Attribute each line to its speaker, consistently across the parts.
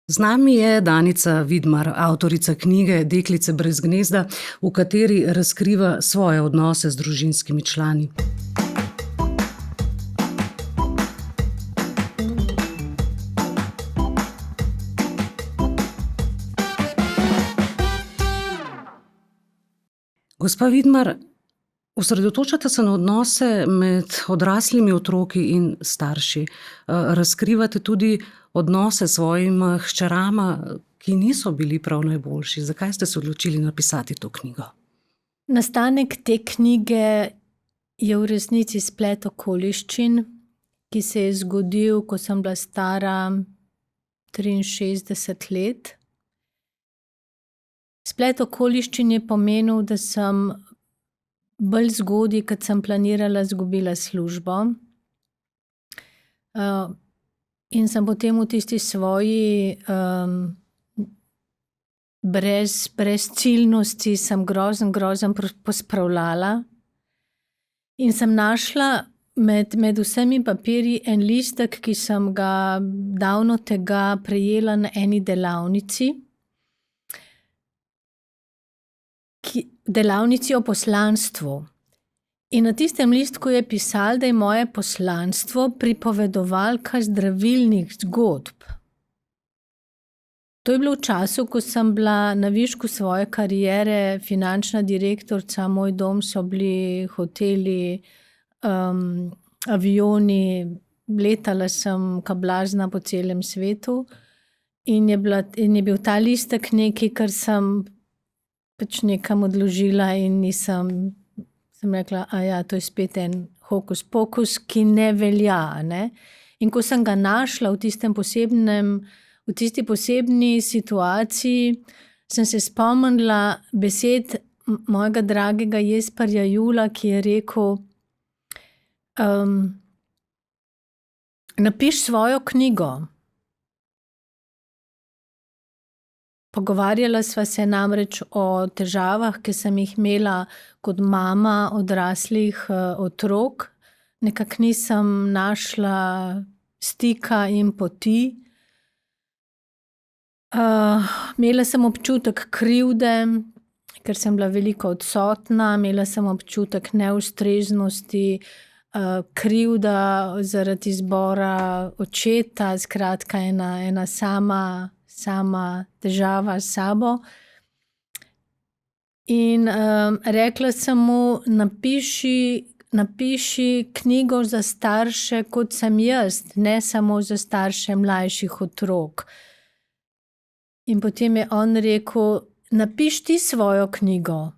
Speaker 1: Z nami je Danica Vidmar, avtorica knjige Deklice brez gnezda, v kateri razkriva svoje odnose z družinskimi člani. Gospa Vidmar, osredotočate se na odnose med odraslimi otroki in starši. Razkrivate tudi odnose s svojima hčerama, ki niso bili prav najboljši. Zakaj ste se odločili napisati to knjigo?
Speaker 2: Nastanek te knjige je v resnici splet okoliščin, ki se je zgodil, ko sem bila stara 63 let. Splet okoliščin je pomenil, da sem bolj zgodaj, kot sem planirala, izgubila službo. In sem potem v tisti svoji brezciljnosti sem grozen pospravljala. In sem našla med vsemi papirji en listek, ki sem ga davno tega prejela na eni delavnici. Delavnici o poslanstvu. In na tistem listku je pisalo, da je moje poslanstvo pripovedovalka zdravilnih zgodb. To je bilo v času, ko sem bila na višku svoje kariere finančna direktorica, moj dom so bili hoteli, avioni, letala sem ka blazna po celem svetu in je bil ta listek nekaj, kar sem pač nekam odložila in sem rekla, to je spet en hokus pokus, ki ne velja, ne. In ko sem ga našla v tisti posebni situaciji, sem se spomnila besed mojega dragega Jesperja Jula, ki je rekel, napiši svojo knjigo. Pogovarjala sva se namreč o težavah, ki sem jih imela kot mama odraslih otrok. Nekako nisem našla stika in poti. Imela sem občutek krivde, ker sem bila veliko odsotna, imela sem občutek neustreznosti, krivda zaradi izbora očeta, skratka ena sama težava s sabo. In rekla sem mu, napiši knjigo za starše, kot sem jaz, ne samo za starše mlajših otrok. In potem je on rekel, napiši ti svojo knjigo.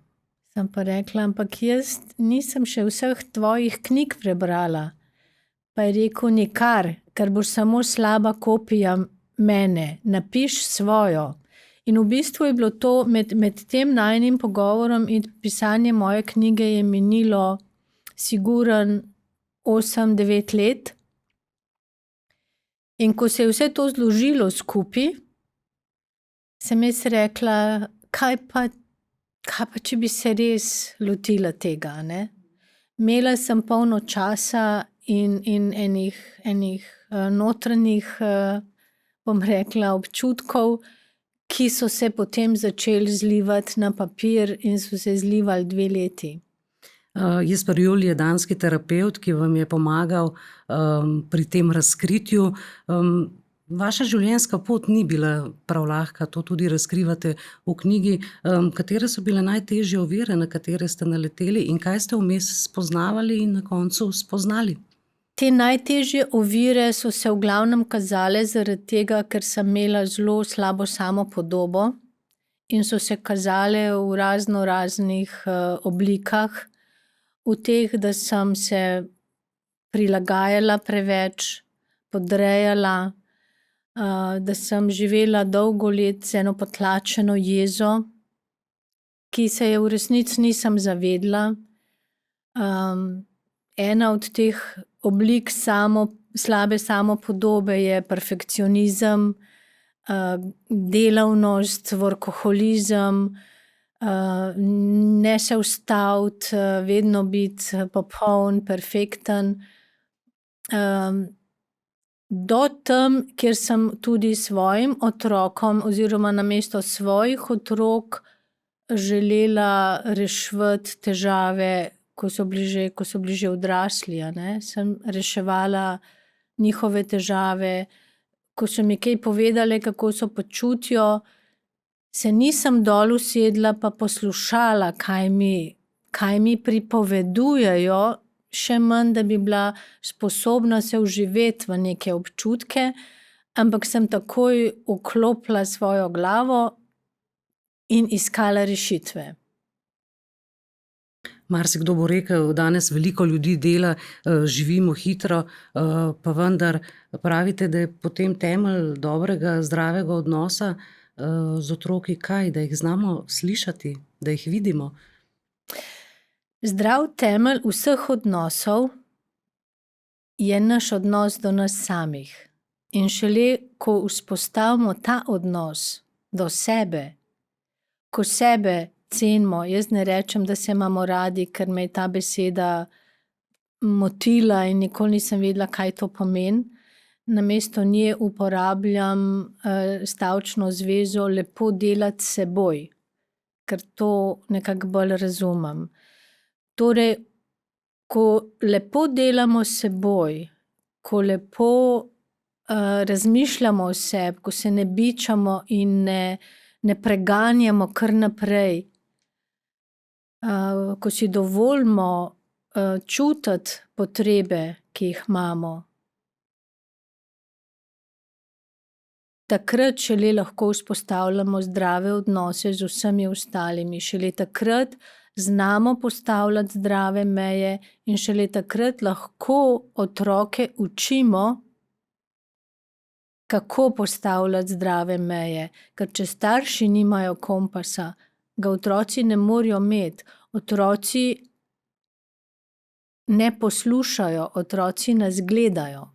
Speaker 2: Sem pa rekla, ampak jaz nisem še vseh tvojih knjig prebrala. Pa je rekel, nikar, ker boš samo slaba kopija mene, napiši svojo. In v bistvu je bilo to med tem najinim pogovorom in pisanjem moje knjige je minilo sigurno 8-9 let. In ko se je vse to zložilo skupaj, sem jaz rekla, kaj pa, če bi se res lotila tega, ne? Imela sem polno časa in enih notranjih, bom rekla, občutkov, ki so se potem začeli zlivati na papir in so se zlivali 2 leti.
Speaker 1: Jesper Jul je danski terapevt, ki vam je pomagal pri tem razkritju. Vaša življenjska pot ni bila prav lahka, to tudi razkrivate v knjigi. Katere so bile najtežje ovire, na katere ste naleteli in kaj ste vmes spoznavali in na koncu spoznali?
Speaker 2: Te najtežje ovire so se v glavnem kazale zaradi tega, ker sem imela zelo slabo samopodobo in so se kazale v raznih oblikah. V teh, da sem se prilagajala preveč, podrejala, da sem živela dolgo let z eno potlačeno jezo, ki se je v resnici nisem zavedla. Ena od teh oblik slabe samopodobe je perfekcionizem, delavnost, workoholizem, ne se ustaviti, vedno biti popoln, perfekten. do tam, kjer sem tudi svojim otrokom oziroma namesto svojih otrok želela reševati težave, ko so bili že odrasli, a ne. Sem reševala njihove težave, ko so mi kaj povedale, kako se počutijo, se nisem dol usedla pa poslušala, kaj mi pripovedujejo, še manj, da bi bila sposobna se vživeti v neke občutke, ampak sem takoj vklopila svojo glavo in iskala rešitve.
Speaker 1: Marsikdo bo rekel, danes veliko ljudi dela, živimo hitro, pa vendar pravite, da je potem temelj dobrega, zdravega odnosa, z otroki kaj? Da jih znamo slišati, da jih vidimo?
Speaker 2: Zdrav temelj vseh odnosov je naš odnos do nas samih. In šele, ko vzpostavimo ta odnos do sebe, ko sebe cenimo, jaz ne rečem, da se imamo radi, ker me je ta beseda motila in nikoli nisem vedela, kaj to pomeni. Namesto nje uporabljam stavčno zvezo lepo delati s seboj, ker to nekako bolj razumem. Torej, ko lepo delamo s seboj, ko lepo razmišljamo o sebi, ko se ne bičamo in ne preganjamo kar naprej, ko si dovolimo čutiti potrebe, ki jih imamo, takrat šele lahko vzpostavljamo zdrave odnose z vsemi ostalimi. Šele takrat znamo postavljati zdrave meje in šele takrat lahko otroke učimo, kako postavljati zdrave meje. Ker če starši nimajo kompasa, ga otroci ne morejo imeti. Otroci ne poslušajo, otroci nas gledajo.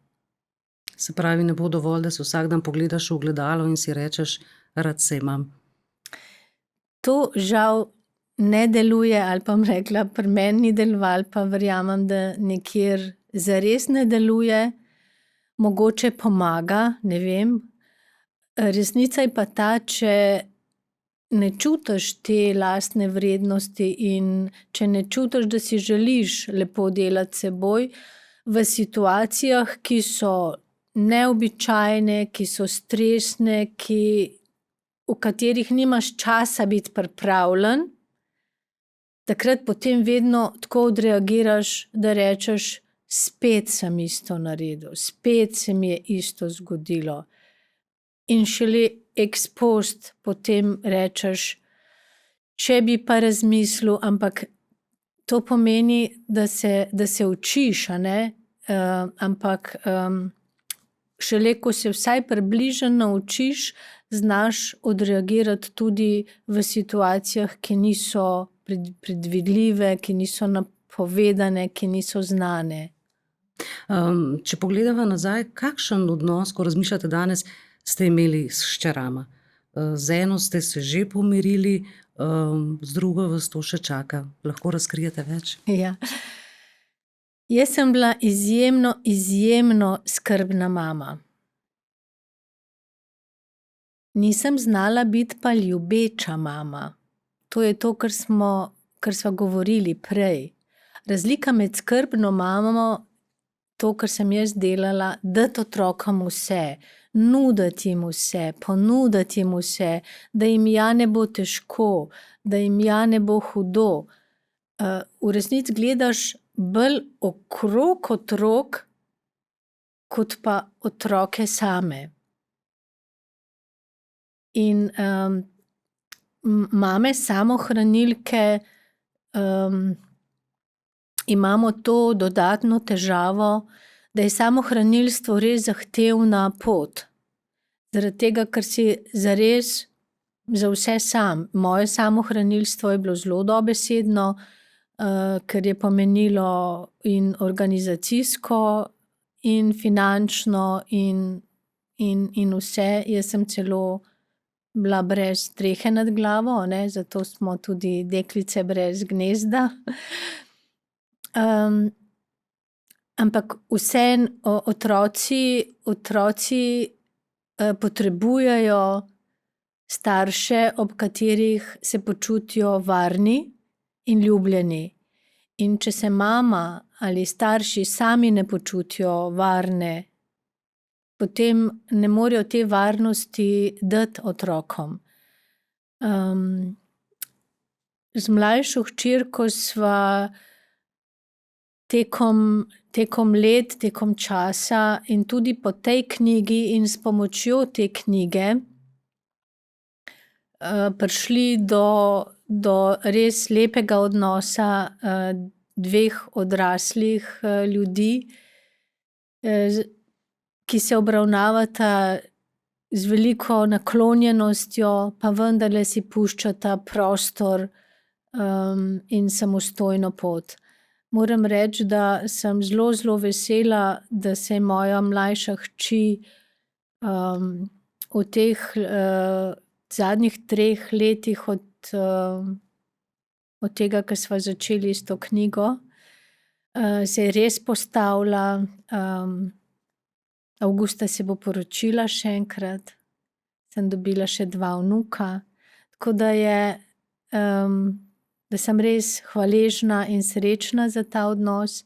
Speaker 1: Se pravi, ne bo dovolj, da se vsak dan pogledaš v ogledalo in si rečeš, rad se imam.
Speaker 2: To žal ne deluje, ali pa bom rekla, pri meni ni delovalo, pa verjamem, da nekjer zares ne deluje. Mogoče pomaga, ne vem. Resnica je pa ta, če ne čutiš te lastne vrednosti in če ne čutiš, da si želiš lepo delati s seboj v situacijah, ki so neobičajne, ki so stresne, v katerih nimaš časa biti pripravljen, takrat potem vedno tako odreagiraš, da rečeš, spet sem isto naredil, spet se mi je isto zgodilo. In šele ex post potem rečeš, če bi pa razmislil, ampak to pomeni, da se učiš, a ne? Ampak šele, ko se vsaj približno naučiš, znaš odreagirati tudi v situacijah, ki niso predvidljive, ki niso napovedane, ki niso znane.
Speaker 1: Če pogledava nazaj, kakšen odnos, ko razmišljate danes, ste imeli s hčerama? Z eno ste se že pomirili, z drugo vas to še čaka. Lahko razkrijete več?
Speaker 2: Ja. Jaz sem bila izjemno, izjemno skrbna mama. Nisem znala biti pa ljubeča mama. To je to, kar sva govorili prej. Razlika med skrbno mamo, to, kar sem jaz delala, dati otrokom vse, nuditi jim vse, ponuditi jim vse, da jim ja ne bo težko, da jim ja ne bo hudo. V resnici gledaš bolj okrog otrok, kot pa otroke same. In mame samohranilke imamo to dodatno težavo, da je samohranilstvo res zahtevna pot. Zaradi tega, ker si zares za vse sam. Moje samohranilstvo je bilo zelo dobesedno, ker je pomenilo in organizacijsko in finančno in vse. Jaz sem celo bila brez strehe nad glavo, ne, zato smo tudi deklice brez gnezda. Ampak vseeno otroci potrebujejo starše, ob katerih se počutijo varni in ljubljeni. In če se mama ali starši sami ne počutijo varne, potem ne morejo te varnosti dati otrokom. Z mlajšo hčerko sva tekom let, tekom časa in tudi po tej knjigi in s pomočjo te knjige prišli do res lepega odnosa dveh odraslih ljudi, ki se obravnavata z veliko naklonjenostjo, pa vendarle si puščata prostor in samostojno pot. Moram reči, da sem zelo, zelo vesela, da se je moja mlajša hči v teh zadnjih 3 letih od tega, ko sva začeli s to knjigo, se je res postavila. Avgusta se bo poročila še enkrat, sem dobila še 2 vnuka, tako da sem res hvaležna in srečna za ta odnos.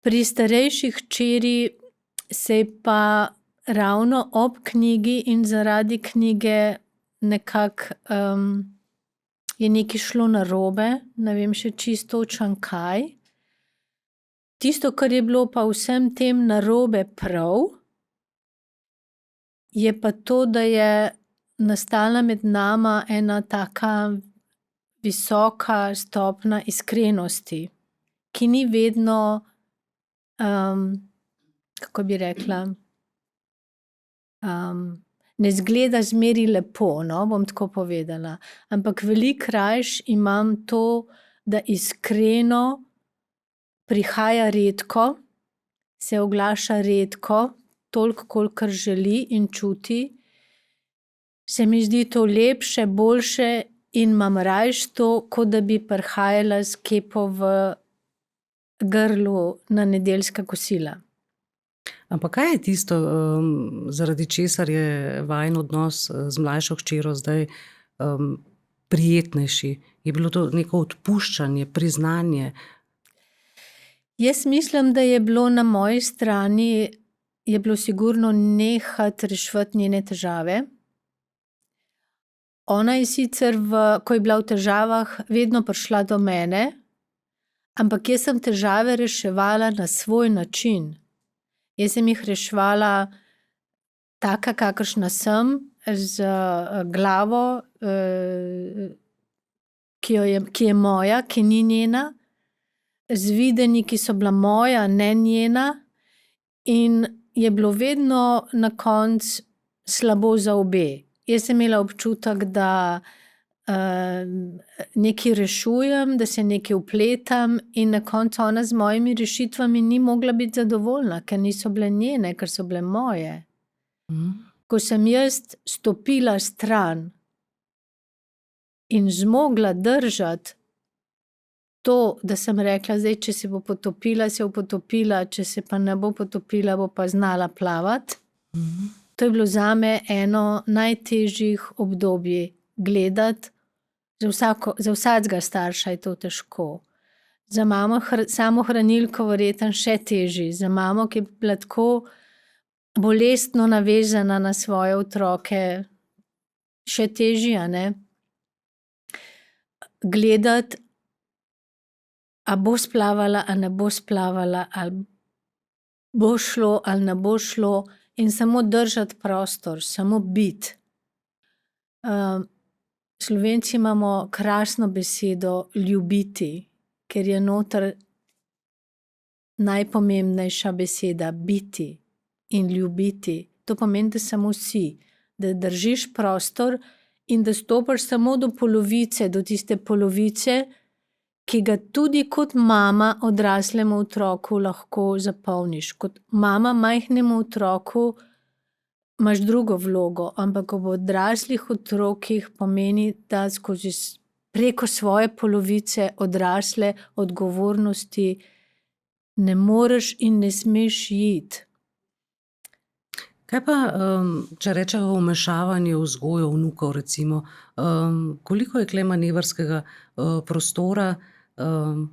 Speaker 2: Pri starejši hčeri se je pa ravno ob knjigi in zaradi knjige nekako je nekaj šlo narobe, ne vem še čisto točno kaj. Tisto, kar je bilo pa vsem tem narobe prav, je pa to, da je nastala med nama ena taka visoka stopnja iskrenosti, ki ni vedno, kako bi rekla, ne izgleda zmeraj lepo, no, bom tako povedala. Ampak veliko rajši imam to, da iskreno prihaja redko, se oglaša redko, toliko, kolikor želi in čuti. Se mi zdi to lepše, boljše in imam rajši to, kot da bi prihajala s kepo v grlu na nedeljska kosila.
Speaker 1: Ampak kaj je tisto, zaradi česar je vajin odnos z mlajšo hčerjo zdaj prijetnejši? Je bilo to neko odpuščanje, priznanje?
Speaker 2: Jaz mislim, da je bilo na moji strani, je bilo sigurno nehati reševati njene težave. Ona je sicer, ko je bila v težavah, vedno prišla do mene, ampak jaz sem težave reševala na svoj način. Jaz sem jih reševala taka, kakršna sem, z glavo, ki je moja, ki ni njena, z videnji, ki so bila moja, ne njena, in je bilo vedno na koncu slabo za obe. Jaz sem imela občutek, da nekaj rešujem, da se nekaj vpletam in na koncu ona z mojimi rešitvami ni mogla biti zadovoljna, ker niso bile njene, ker so bile moje. Ko sem jaz stopila stran in zmogla držati to, da sem rekla, zdaj, če se bo potopila, se bo potopila, če se pa ne bo potopila, bo pa znala plavati. To je bilo zame eno najtežjih obdobij gledati. Za vsakega starša je to težko. Za mamo samohranilko verjetno še težje. Za mamo, ki je bila tako bolestno navezana na svoje otroke, še težje, a ne? Gledati, a bo splavala, a ne bo splavala, ali bo šlo, ali ne bo šlo, in samo držati prostor, samo biti. Slovenci imamo krasno besedo ljubiti, ker je noter najpomembnejša beseda biti in ljubiti. To pomeni, da samo si, da držiš prostor in da stopiš samo do polovice, do tiste polovice, ki ga tudi kot mama odraslemu otroku lahko zapolniš. Kot mama majhnemu otroku imaš drugo vlogo, ampak ob odraslih otrokih pomeni, da preko svoje polovice odrasle odgovornosti ne moreš in ne smeš iti.
Speaker 1: Kaj pa, če rečemo vmešavanje v vzgojo vnukov, recimo, koliko je tule manevrskega prostora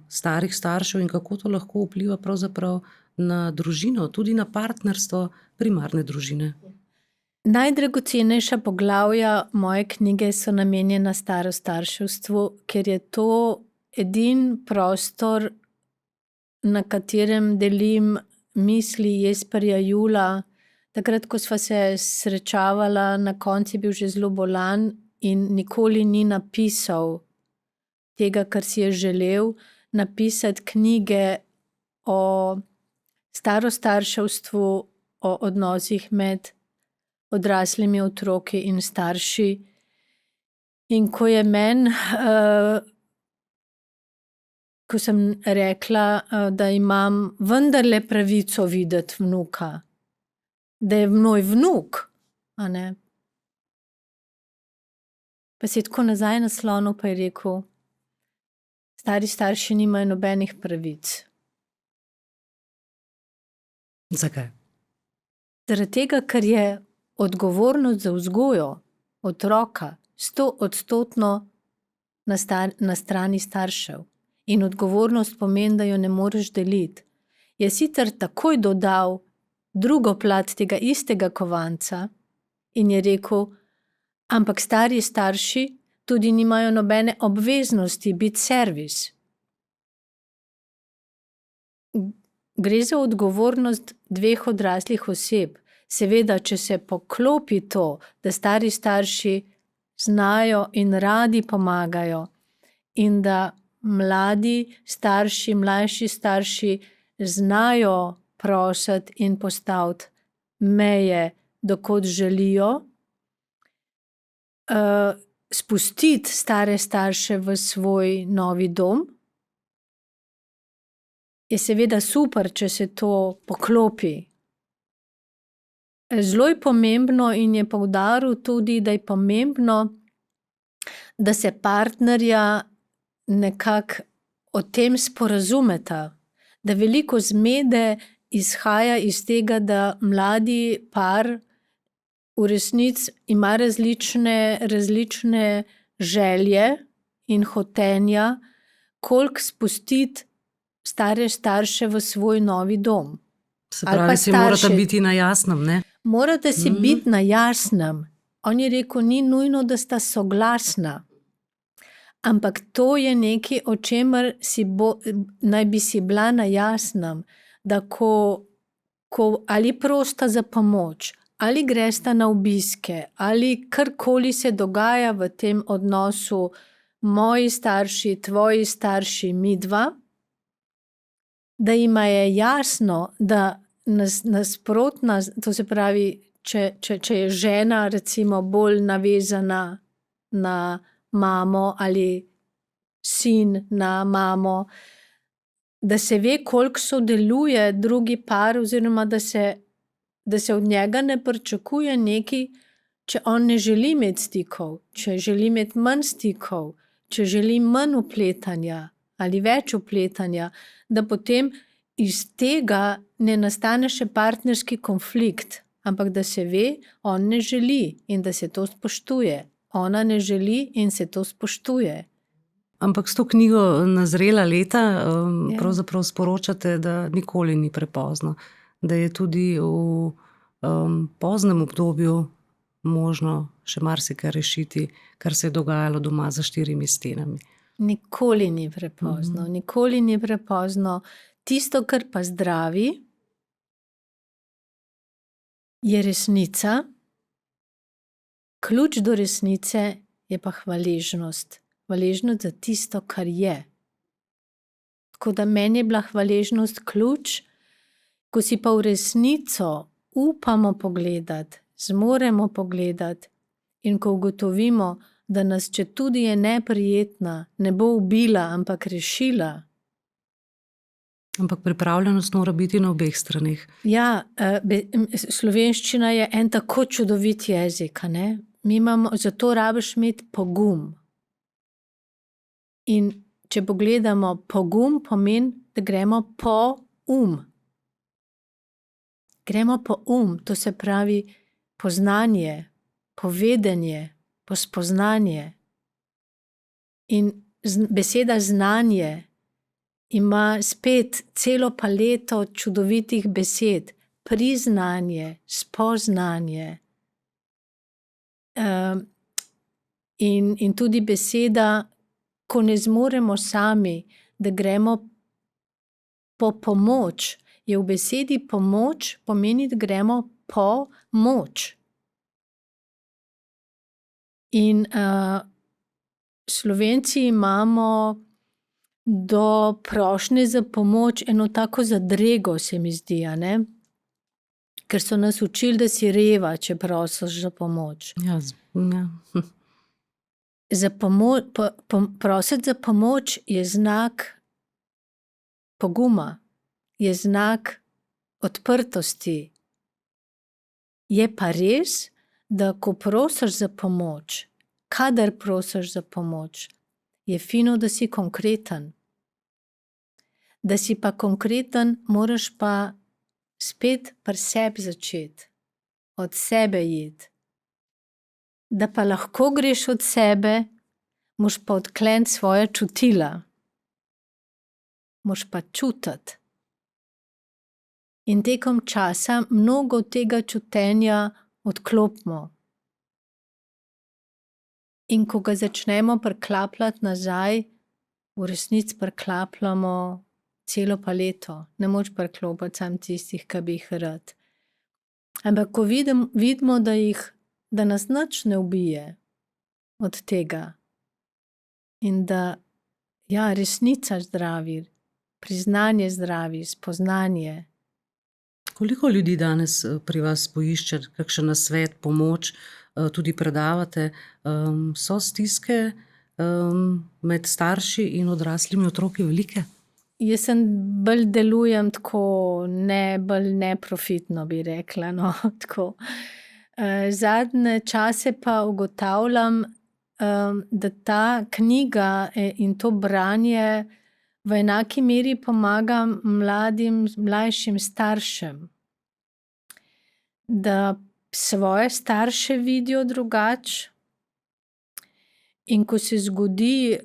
Speaker 1: starih staršev in kako to lahko vpliva pravzaprav na družino, tudi na partnerstvo primarne družine?
Speaker 2: Najdragocenejša poglavja moje knjige so namenjena starostarševstvu, ker je to edini prostor, na katerem delim misli Jesperja Jula. Takrat, ko sva se srečavala, na koncu je bil že zelo bolan in nikoli ni napisal tega, kar si je želel, napisati knjige o starostarševstvu, o odnosih med odraslimi otroki in starši. In ko je meni, ko sem rekla, da imam vendarle pravico videti vnuka, da je moj vnuk, a ne. Pa se je tako nazaj naslonil pa je rekel: stari starši nimajo nobenih pravic.
Speaker 1: Zakaj?
Speaker 2: Zaradi tega, ker je odgovornost za vzgojo otroka 100% na strani staršev. In odgovornost pomeni, da jo ne moreš deliti. Je sicer takoj dodal drugo plat tega istega kovanca in je rekel: ampak stari starši tudi nimajo nobene obveznosti biti servis. Gre za odgovornost dveh odraslih oseb. Seveda, če se poklopi to, da stari starši znajo in radi pomagajo in da mladi starši, mlajši starši znajo prositi in postaviti meje, dokot želijo, spustiti stare starše v svoj novi dom, je seveda super, če se to poklopi. Zelo je pomembno in je poudaril tudi, da je pomembno, da se partnerja nekako o tem sporazumeta, da veliko zmede izhaja iz tega, da mladi par v resnici ima različne želje in hotenja, koliko spustiti stare starše v svoj novi dom.
Speaker 1: Se
Speaker 2: Ali pa
Speaker 1: pravi, si morata
Speaker 2: starše.
Speaker 1: biti na jasnem, ne?
Speaker 2: Morate si biti na jasnem. On je rekel, ni nujno, da sta soglasna. Ampak to je nekaj, o čemer naj bi si bila na jasnem, da ko ali prosta za pomoč, ali gresta na obiske, ali karkoli se dogaja v tem odnosu, moji starši, tvoji starši, midva, da jima je jasno, da nasprotna, to se pravi, če je žena recimo bolj navezana na mamo ali sin na mamo, da se ve, koliko sodeluje drugi par oziroma da se od njega ne pričakuje nekaj, če on ne želi imeti stikov, če želi imeti manj stikov, če želi manj vpletanja ali več vpletanja, da potem iz tega ne nastane še partnerski konflikt, ampak da se ve, on ne želi in da se to spoštuje. Ona ne želi in se to spoštuje.
Speaker 1: Ampak s to knjigo Na zrela leta pravzaprav sporočate, da nikoli ni prepozno. Da je tudi v poznem obdobju možno še marsikaj rešiti, kar se je dogajalo doma za štirimi stenami.
Speaker 2: Nikoli ni prepozno, nikoli ni prepozno. Tisto, kar pa zdravi, je resnica. Ključ do resnice je pa hvaležnost. Hvaležnost za tisto, kar je. Tako da meni je bila hvaležnost ključ, ko si pa v resnico upamo pogledati, zmoremo pogledati in ko ugotovimo, da nas, če tudi je neprijetna, ne bo ubila, ampak rešila.
Speaker 1: Ampak pripravljenost mora biti na obeh straneh.
Speaker 2: Ja, slovenščina je en tako čudovit jezik, a ne? Zato rabiš imeti pogum. In če pogledamo, pogum pomeni, da gremo po Gremo po to se pravi poznanje, povedanje, pospoznanje. In beseda znanje ima spet celo paleto čudovitih besed. Priznanje, spoznanje. In tudi beseda, ko ne zmoremo sami, da gremo po pomoč, je v besedi pomoč, pomeni, da gremo po moč. In Slovenci imamo do prošnje za pomoč eno tako zadrego, se mi zdi, a ne? Ker so nas učili, da si reva, če prosiš za pomoč.
Speaker 1: Ja,
Speaker 2: Prositi za pomoč je znak poguma, je znak odprtosti. Je pa res, da ko prosiš za pomoč, kadar prosiš za pomoč, je fino, da si konkreten. Da si pa konkreten, moraš pa spet pri sebi začeti, od sebe iti. Da pa lahko greš od sebe, moraš pa odkleniti svoja čutila. Moraš pa čutiti. In tekom časa mnogo tega čutenja odklopimo. In ko ga začnemo priklapljati nazaj, v resnici priklapljamo celo paleto. Ne moč priklopiti samo tistih, ki bi jih rad. Ampak ko vidimo, da nas nič ne ubije od tega in da resnica zdravi, priznanje zdravi, spoznanje.
Speaker 1: Koliko ljudi danes pri vas poišče kakšen nasvet, pomoč, tudi predavate? So stiske med starši in odraslimi otroki velike?
Speaker 2: Jaz bolj delujem tako, bolj neprofitno bi rekla, no, tako. Zadnje čase pa ugotavljam, da ta knjiga in to branje v enaki meri pomaga mlajšim staršem, da svoje starše vidijo drugače. In ko se zgodi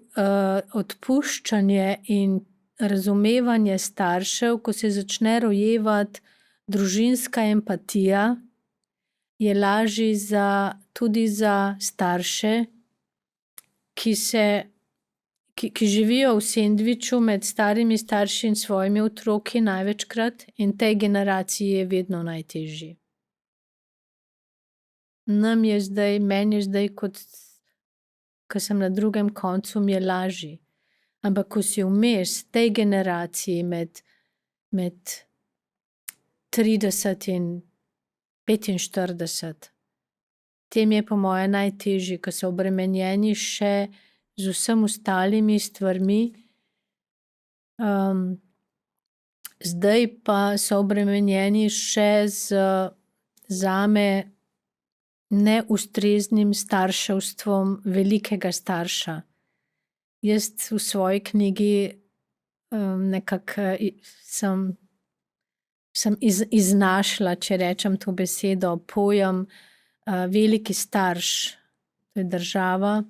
Speaker 2: odpuščanje in razumevanje staršev, ko se začne rojevati družinska empatija, je lažje tudi za starše, ki živijo v sendviču med starimi starši in svojimi otroki največkrat, in tej generaciji je vedno najtežje. Meni je zdaj, ko sem na drugem koncu, mi je lažje. Ampak ko si vmes tej generaciji med 30 in 45, tem je po moje najtežje, ko so obremenjeni še z vsem ostalimi stvarmi. Zdaj pa so obremenjeni še zame neustreznim starševstvom velikega starša. Jaz v svoji knjigi nekako sem iznašla, če rečem to besedo, pojem veliki starš, to je država.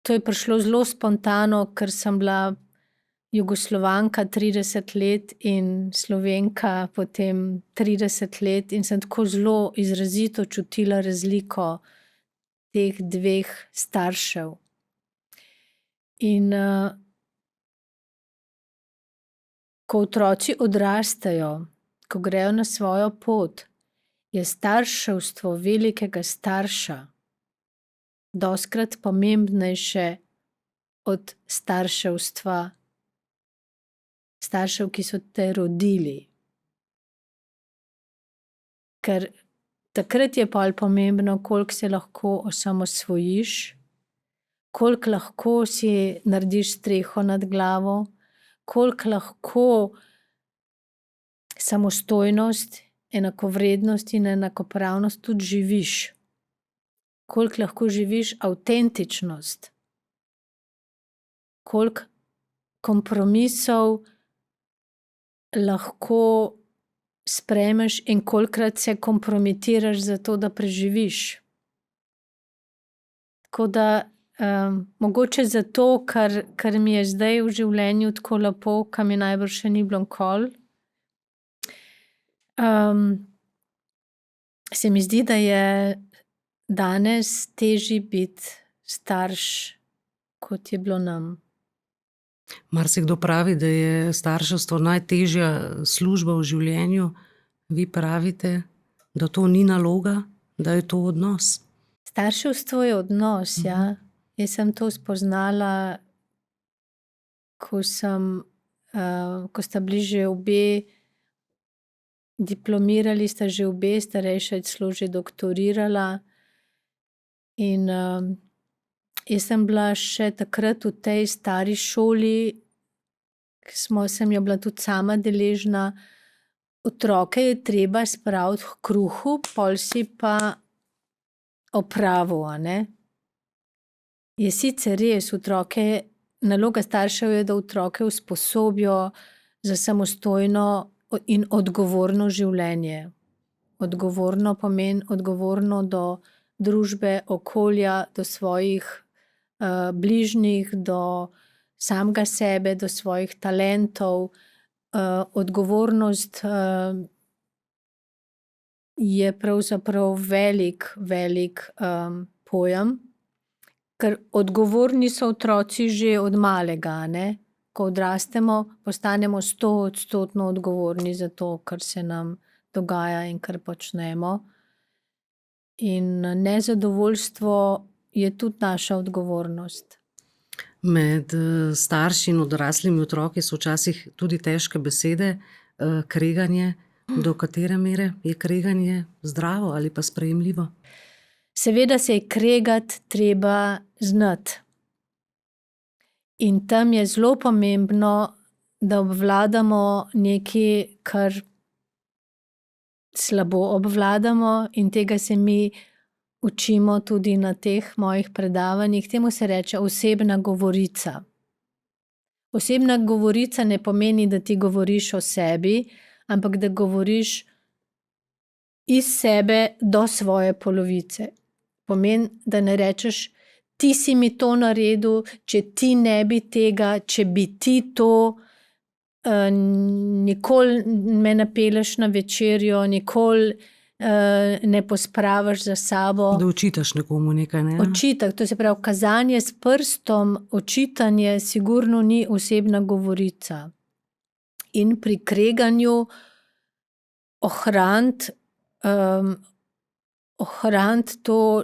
Speaker 2: To je prišlo zelo spontano, ker sem bila Jugoslovanka 30 let in Slovenka potem 30 let in sem tako zelo izrazito čutila razliko teh dveh staršev. In ko otroci odrastejo, ko grejo na svojo pot, je starševstvo velikega starša dostikrat pomembnejše od starševstva staršev, ki so te rodili. Ker takrat je pol pomembno, koliko se lahko osamosvojiš, koliko lahko si narediš streho nad glavo, koliko lahko samostojnost, enakovrednost in enakopravnost tudi živiš. Koliko lahko živiš avtentičnost. Koliko kompromisov lahko sprejmeš in kolikrat se kompromitiraš za to, da preživiš. Tako da mogoče zato, ker mi je zdaj v življenju tako lepo, ka mi najbrž še ni bilo nikoli, se mi zdi, da je danes težje biti starš, kot je bilo nam.
Speaker 1: Marsikdo pravi, da je starševstvo najtežja služba v življenju. Vi pravite, da to ni naloga, da je to odnos.
Speaker 2: Starševstvo je odnos, ja. Jaz sem to spoznala, ko sta bili že obe diplomirali, sta že obe, starejša je celo že doktorirala. In jaz sem bila še takrat v tej stari šoli, sem jo bila tudi sama deležna. Otroke je treba spraviti h kruhu, pol si pa opravil, a ne. Je sicer res, naloga staršev je, da otroke usposobijo za samostojno in odgovorno življenje. Odgovorno pomeni odgovorno do družbe, okolja, do svojih bližnjih, do samega sebe, do svojih talentov. Odgovornost je pravzaprav velik pojem, ker odgovorni so otroci že od malega, a ne. Ko odrastemo, postanemo 100% odgovorni za to, kar se nam dogaja in kar počnemo. In nezadovoljstvo je tudi naša odgovornost.
Speaker 1: Med starši in odraslimi otroki so včasih tudi težke besede, kreganje. Do katere mere je kreganje zdravo ali pa sprejemljivo?
Speaker 2: Seveda se je kregati treba znati. In tam je zelo pomembno, da obvladamo nekaj, kar slabo obvladamo, in tega se mi učimo tudi na teh mojih predavanjih. Temu se reče osebna govorica. Osebna govorica ne pomeni, da ti govoriš o sebi, ampak da govoriš iz sebe do svoje polovice. Pomeni, da ne rečeš, ti si mi to naredil, če ti ne bi tega, če bi ti to, nikoli me ne pelješ na večerjo, nikoli ne pospravaš za sabo.
Speaker 1: Da očitaš nekomu nekaj, ne?
Speaker 2: Očitek, to se pravi kazanje s prstom, očitanje sigurno ni osebna govorica. In pri kreganju ohraniti to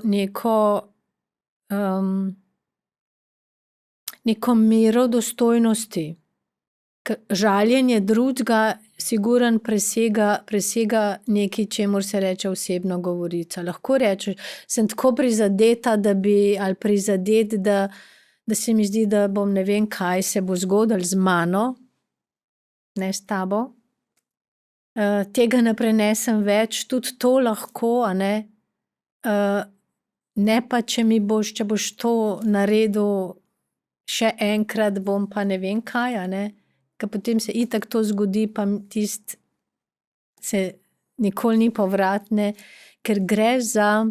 Speaker 2: neko mero dostojnosti. Žaljenje drugega sigurno presega nekaj, čemur se reče osebna govorica. Lahko rečeš, sem tako prizadeta, ali prizadet, da se mi zdi, da bom ne vem kaj se bo zgodilo z mano, ne s tabo. Tega ne prenesem več, tudi to lahko, a ne. Ne pa, če boš to naredil še enkrat, bom pa ne vem kaj, a ne. Ker potem se itak to zgodi, pa tisto se nikoli ni povratne, ker gre za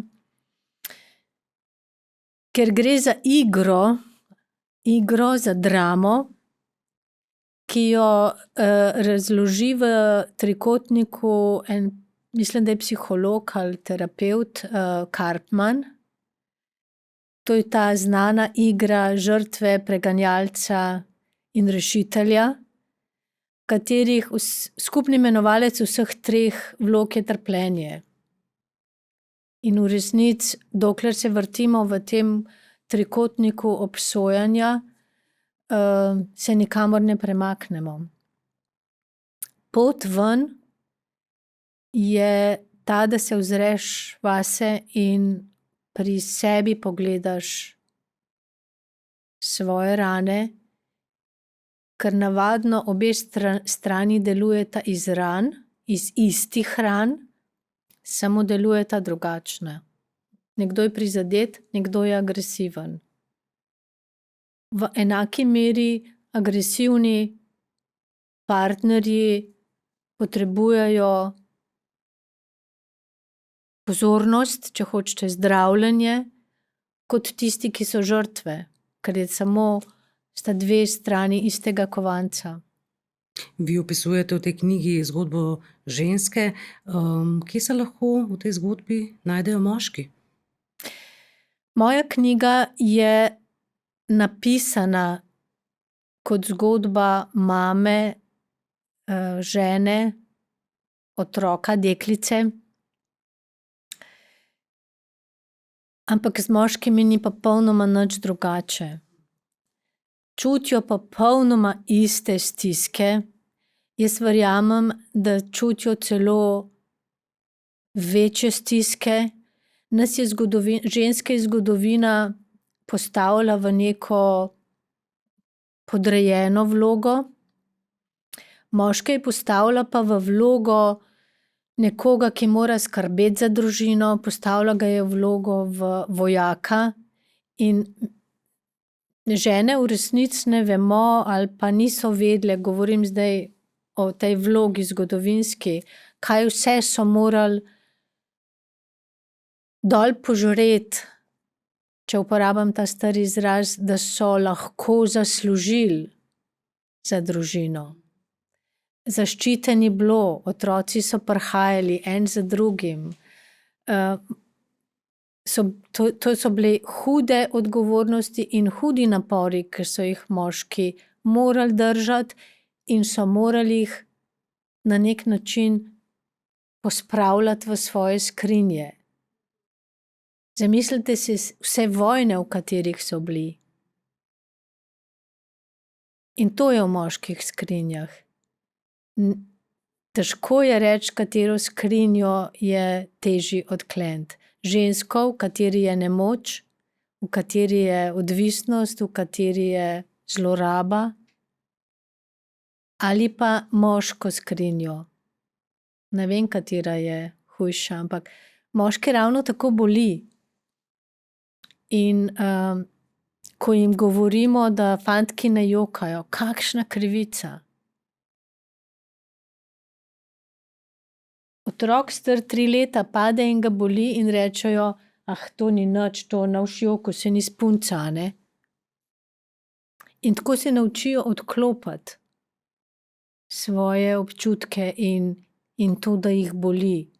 Speaker 2: igro, za dramo, ki jo razloži v trikotniku mislim, da je psiholog ali terapevt, Karpman. To je ta znana igra žrtve, preganjalca in rešitelja, katerih skupni imenovalec vseh treh vlog je trpljenje. In v resnici, dokler se vrtimo v tem trikotniku obsojanja, se nikamor ne premaknemo. Pot ven je ta, da se ozreš vase in pri sebi pogledaš svoje rane, ker navadno obe strani delujeta iz ran, iz istih ran, samo delujeta drugačne. Nekdo je prizadet, nekdo je agresiven. V enaki meri agresivni partnerji potrebujejo pozornost, če hočete zdravljenje, kot tisti, ki so žrtve, ker sta dve strani istega kovanca.
Speaker 1: Vi opisujete v tej knjigi zgodbo ženske. Kje se lahko v tej zgodbi najdejo moški?
Speaker 2: Moja knjiga je napisana kot zgodba mame, žene, otroka, deklice. Ampak z moškimi ni popolnoma nič drugače. Čutijo popolnoma iste stiske. Jaz verjamem, da čutijo celo večje stiske. Nas je ženske zgodovina postavila v neko podrejeno vlogo, moške je postavila pa v vlogo nekoga, ki mora skrbeti za družino, postavila ga je v vlogo vojaka in žene v resnici ne vemo ali pa niso vedele, govorim zdaj o tej vlogi zgodovinski, kaj vse so morali dol požreti, če uporabim ta stari izraz, da so lahko zaslužili za družino. Zaščiteni bilo, otroci so prihajali en za drugim. To so bile hude odgovornosti in hudi napori, ki so jih moški morali držati in so morali jih na nek način pospravljati v svoje skrinje. Zamislite si vse vojne, v katerih so bili. In to je v moških skrinjah. Težko je reči, katero skrinjo je težje odkleniti. Žensko, v kateri je nemoč, v kateri je odvisnost, v kateri je zloraba, ali pa moško skrinjo. Ne vem, katera je hujša, ampak moške ravno tako boli. In ko jim govorimo, da fantki ne jokajo, kakšna krivica. Otrok star 3 leta pade in ga boli in rečejo, to ni nič, to naš joko, se ni spunca, ne. In tako se naučijo odklopiti svoje občutke in to, da jih boli.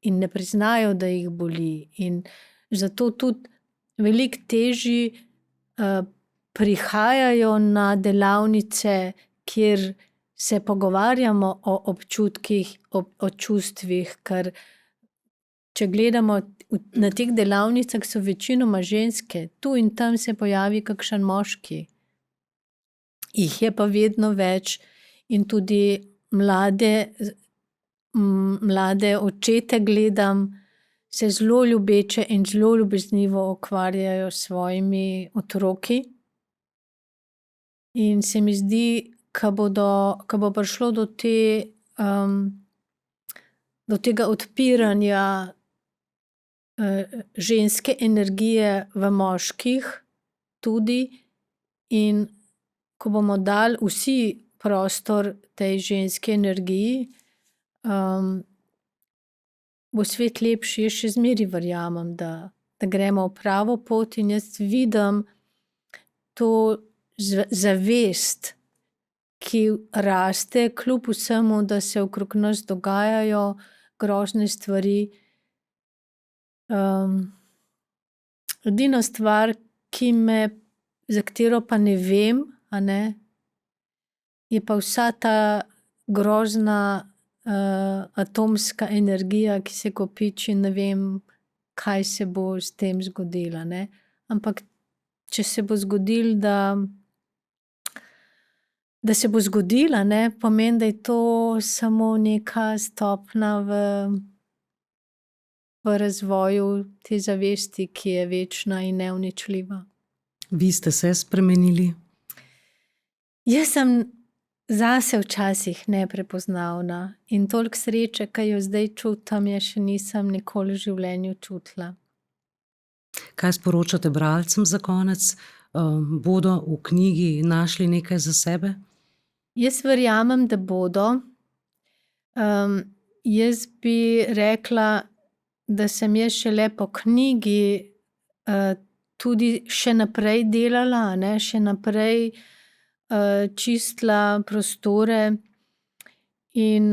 Speaker 2: In ne priznajo, da jih boli. In zato tudi veliko težje prihajajo na delavnice, kjer se pogovarjamo o občutkih, o čustvih, ker če gledamo na teh delavnicah, so večinoma ženske, tu in tam se pojavi kakšen moški. Jih je pa vedno več in tudi mlade očete gledam, se zelo ljubeče in zelo ljubeznivo ukvarjajo s svojimi otroki. In se mi zdi, ko bo prišlo do tega odpiranja ženske energije v moških tudi in ko bomo dali vsi prostor tej ženski energiji, bo svet lepši. Jaz še zmeraj verjamem, da gremo v pravo pot in jaz vidim to zavest, ki raste kljub vsemu, da se okrog nas dogajajo grozne stvari. Edina stvar, za katero pa ne vem, a ne, je pa vsa ta grozna atomska energija, ki se kopiči, ne vem, kaj se bo s tem zgodilo, ne. Ampak če se bo zgodilo, da se bo zgodilo, ne, pomeni, da je to samo neka stopnja v razvoju te zavesti, ki je večna in neuničljiva.
Speaker 1: Vi ste se spremenili?
Speaker 2: Jaz sem zase včasih neprepoznavna in toliko sreče, ki jo zdaj čutim, je še nisem nikoli v življenju čutila.
Speaker 1: Kaj sporočate bralcem za konec? Bodo v knjigi našli nekaj za sebe?
Speaker 2: Jaz verjamem, da bodo. Jaz bi rekla, da sem jaz šele po knjigi tudi še naprej delala, a ne, še naprej čistila prostore in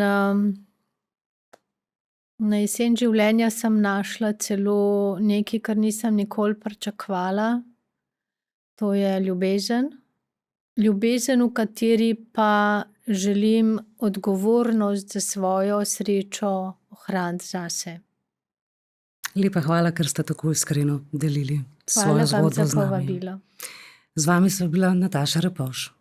Speaker 2: na jesen življenja sem našla celo nekaj, kar nisem nikoli pričakovala. To je ljubezen. Ljubezen, v kateri pa želim odgovornost za svojo srečo ohraniti zase.
Speaker 1: Lepa hvala, ker ste tako iskreno delili
Speaker 2: Hvala
Speaker 1: svojo
Speaker 2: vam
Speaker 1: zgodbo
Speaker 2: za
Speaker 1: z nami.
Speaker 2: povabilo.
Speaker 1: Z vami sva bila Nataša Repovž.